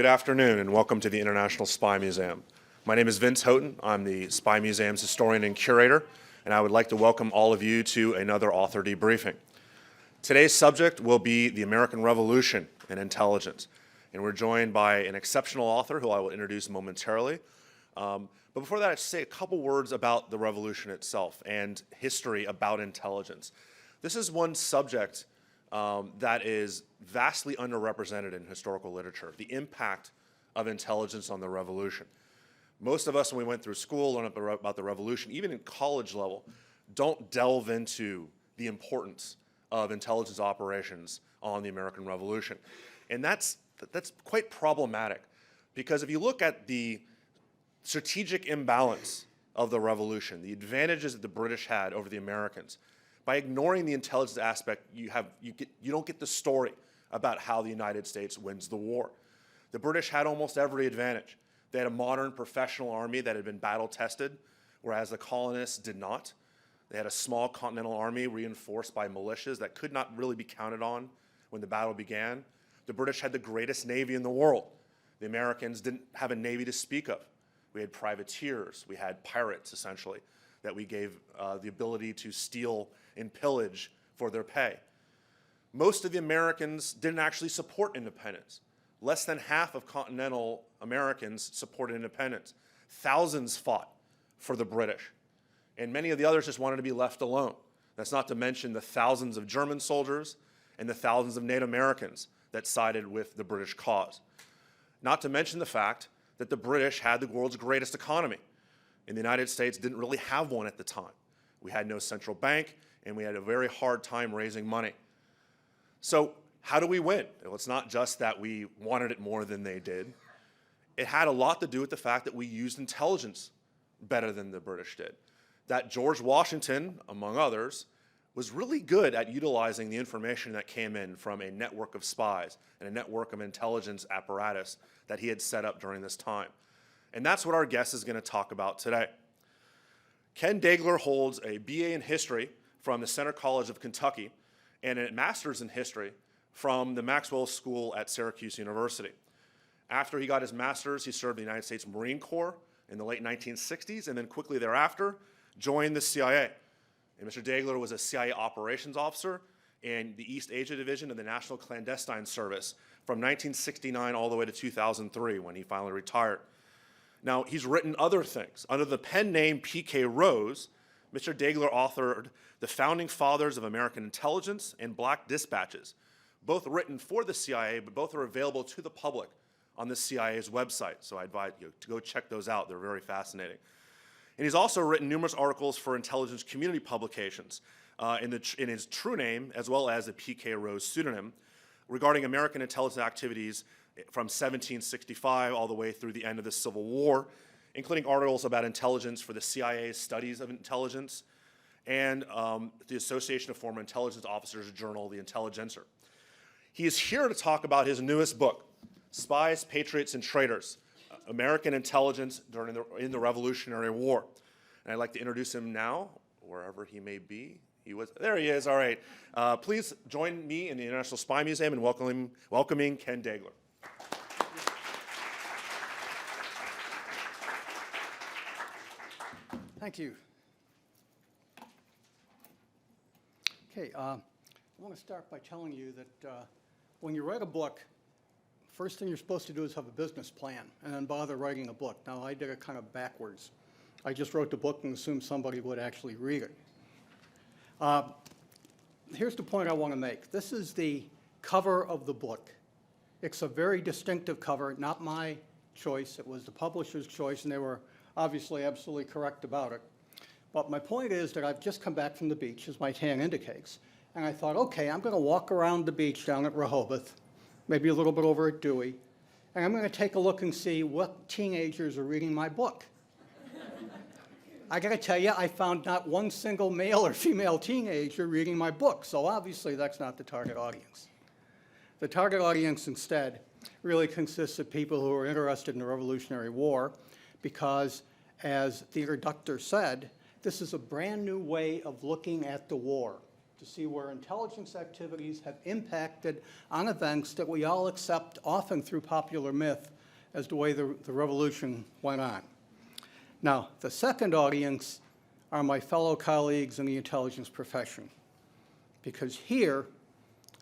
Good afternoon and welcome to the International Spy Museum. My name is Vince Houghton. I'm the Spy Museum's historian and curator, and I would like to welcome all of you to another author debriefing. Today's subject will be the American Revolution and intelligence, and we're joined by an exceptional author who I will introduce momentarily. But before that, I'd say a couple words about the revolution itself and history about intelligence. This is one subject that is vastly underrepresented in historical literature, the impact of intelligence on the revolution. Most of us, when we went through school, learned about the revolution, even in college level, don't delve into the importance of intelligence operations on the American Revolution. And that's quite problematic, because if you look at the strategic imbalance of the revolution, the advantages that the British had over the Americans, by ignoring the intelligence aspect, you don't get the story about how the United States wins the war. The British had almost every advantage. They had a modern professional army that had been battle-tested, whereas the colonists did not. They had a small continental army reinforced by militias that could not really be counted on when the battle began. The British had the greatest navy in the world. The Americans didn't have a navy to speak of. We had privateers. We had pirates, essentially, that we gave the ability to steal and pillage for their pay. Most of the Americans didn't actually support independence. Less than half of continental Americans supported independence. Thousands fought for the British, and many of the others just wanted to be left alone. That's not to mention the thousands of German soldiers and the thousands of Native Americans that sided with the British cause. Not to mention the fact that the British had the world's greatest economy, and the United States didn't really have one at the time. We had no central bank, and we had a very hard time raising money. So how do we win? Well, it's not just that we wanted it more than they did. It had a lot to do with the fact that we used intelligence better than the British did. That George Washington, among others, was really good at utilizing the information that came in from a network of spies and a network of intelligence apparatus that he had set up during this time. And that's what our guest is going to talk about today. Ken Daigler holds a BA in history from the Center College of Kentucky and a master's in history from the Maxwell School at Syracuse University. After he got his master's, he served in the United States Marine Corps in the late 1960s, and then quickly thereafter joined the CIA. And Mr. Daigler was a CIA operations officer in the East Asia Division of the National Clandestine Service from 1969 all the way to 2003 when he finally retired. Now, he's written other things. Under the pen name P.K. Rose, Mr. Daigler authored The Founding Fathers of American Intelligence and Black Dispatches, both written for the CIA, but both are available to the public on the CIA's website. So I invite you to go check those out. They're very fascinating. And he's also written numerous articles for intelligence community publications in his true name, as well as the P.K. Rose pseudonym, regarding American intelligence activities from 1765 all the way through the end of the Civil War, including articles about intelligence for the CIA's studies of intelligence and the Association of Former Intelligence Officers journal, The Intelligencer. He is here to talk about his newest book, Spies, Patriots, and Traitors, American Intelligence in the Revolutionary War. And I'd like to introduce him now, wherever he may be. There he is, all right. Please join me in the International Spy Museum in welcoming Ken Daigler. Thank you. Okay, I want to start by telling you that when you write a book, first thing you're supposed to do is have a business plan and then bother writing a book. Now, I did it kind of backwards. I just wrote the book and assumed somebody would actually read it. Here's the point I want to make. This is the cover of the book. It's a very distinctive cover, not my choice. It was the publisher's choice, and they were obviously absolutely correct about it. But my point is that I've just come back from the beach, as my tan indicates, and I thought, okay, I'm going to walk around the beach down at Rehoboth, maybe a little bit over at Dewey, and I'm going to take a look and see what teenagers are reading my book. I got to tell you, I found not one single male or female teenager reading my book, so obviously that's not the target audience. The target audience instead really consists of people who are interested in the Revolutionary War because, as the introductor said, this is a brand new way of looking at the war. to see where intelligence activities have impacted on events that we all accept, often through popular myth, as the way the revolution went on. Now, the second audience are my fellow colleagues in the intelligence profession, because here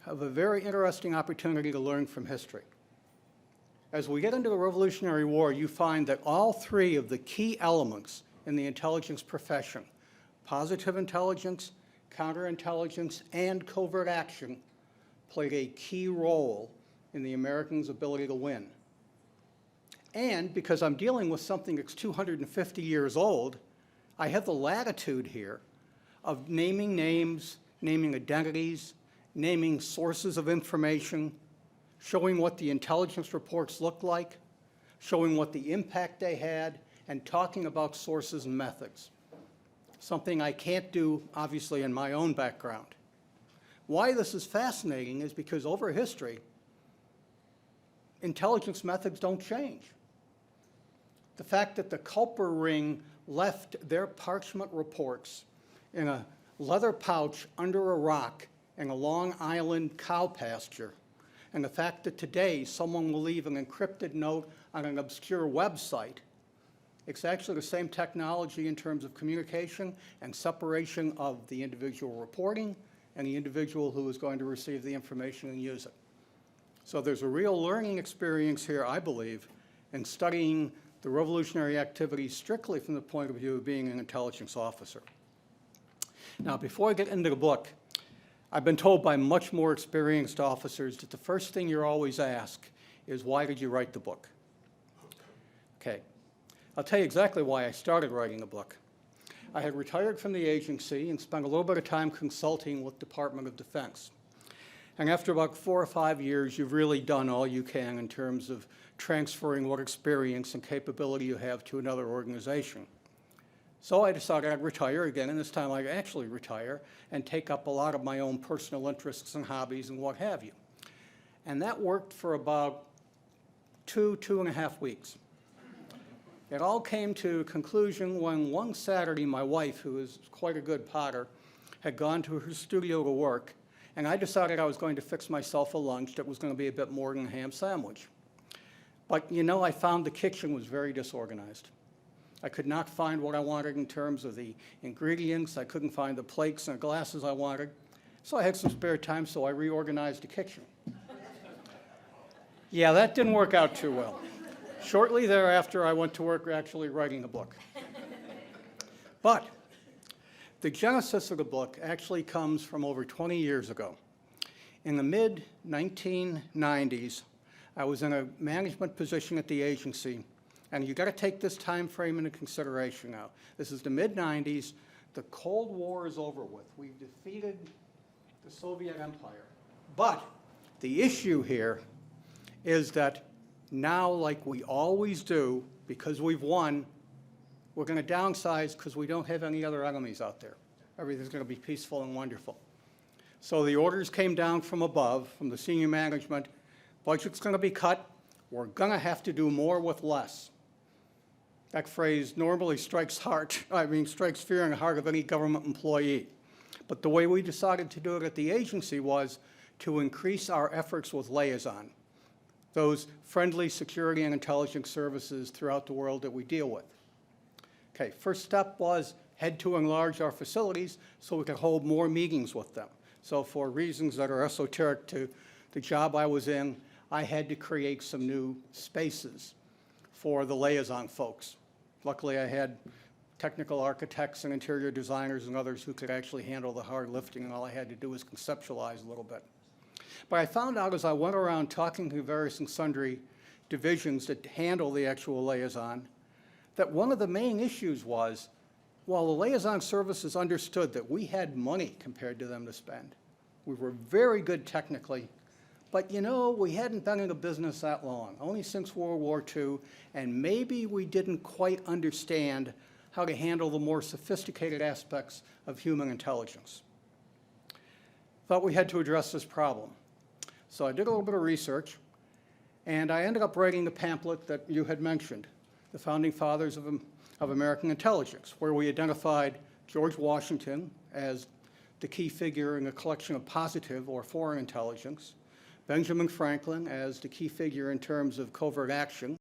I have a very interesting opportunity to learn from history. As we get into the Revolutionary War, you find that all three of the key elements in the intelligence profession, positive intelligence, counterintelligence, and covert action, played a key role in the Americans' ability to win. And because I'm dealing with something that's 250 years old, I have the latitude here of naming names, naming identities, naming sources of information, showing what the intelligence reports looked like, showing what the impact they had, and talking about sources and methods. Something I can't do, obviously, in my own background. Why this is fascinating is because over history, intelligence methods don't change. The fact that the Culper Ring left their parchment reports in a leather pouch under a rock in a Long Island cow pasture, and the fact that today someone will leave an encrypted note on an obscure website, it's actually the same technology in terms of communication and separation of the individual reporting and the individual who is going to receive the information and use it. So there's a real learning experience here, I believe, in studying the revolutionary activities strictly from the point of view of being an intelligence officer. Now, before I get into the book, I've been told by much more experienced officers that the first thing you're always asked is, why did you write the book? Okay. I'll tell you exactly why I started writing a book. I had retired from the agency and spent a little bit of time consulting with Department of Defense. And after about 4 or 5 years, you've really done all you can in terms of transferring what experience and capability you have to another organization. So I decided I'd retire again, and this time I'd actually retire and take up a lot of my own personal interests and hobbies and what have you. And that worked for about 2.5 weeks. It all came to a conclusion when one Saturday my wife, who is quite a good potter, had gone to her studio to work, and I decided I was going to fix myself a lunch that was going to be a bit more than a ham sandwich. But you know, I found the kitchen was very disorganized. I could not find what I wanted in terms of the ingredients. I couldn't find the plates and glasses I wanted. So I had some spare time, so I reorganized the kitchen. Yeah, that didn't work out too well. Shortly thereafter, I went to work actually writing a book. But the genesis of the book actually comes from over 20 years ago. In the mid-1990s, I was in a management position at the agency, and you've got to take this time frame into consideration now. This is the mid-90s. The Cold War is over with. We've defeated the Soviet Empire. But the issue here is that now, like we always do, because we've won, we're going to downsize because we don't have any other enemies out there. Everything's going to be peaceful and wonderful. So the orders came down from above, from the senior management. Budget's going to be cut. We're going to have to do more with less. That phrase normally strikes fear in the heart of any government employee. But the way we decided to do it at the agency was to increase our efforts with liaison, those friendly security and intelligence services throughout the world that we deal with. Okay, first step was had to enlarge our facilities so we could hold more meetings with them. So for reasons that are esoteric to the job I was in, I had to create some new spaces for the liaison folks. Luckily, I had technical architects and interior designers and others who could actually handle the hard lifting, and all I had to do was conceptualize a little bit. But I found out as I went around talking to various and sundry divisions that handle the actual liaison, that one of the main issues was, while the liaison services understood that we had money compared to them to spend, we were very good technically, but you know, we hadn't been in the business that long, only since World War II, and maybe we didn't quite understand how to handle the more sophisticated aspects of human intelligence. Thought we had to address this problem. So I did a little bit of research, and I ended up writing the pamphlet that you had mentioned, The Founding Fathers of American Intelligence, where we identified George Washington as the key figure in a collection of positive or foreign intelligence, Benjamin Franklin as the key figure in terms of covert action,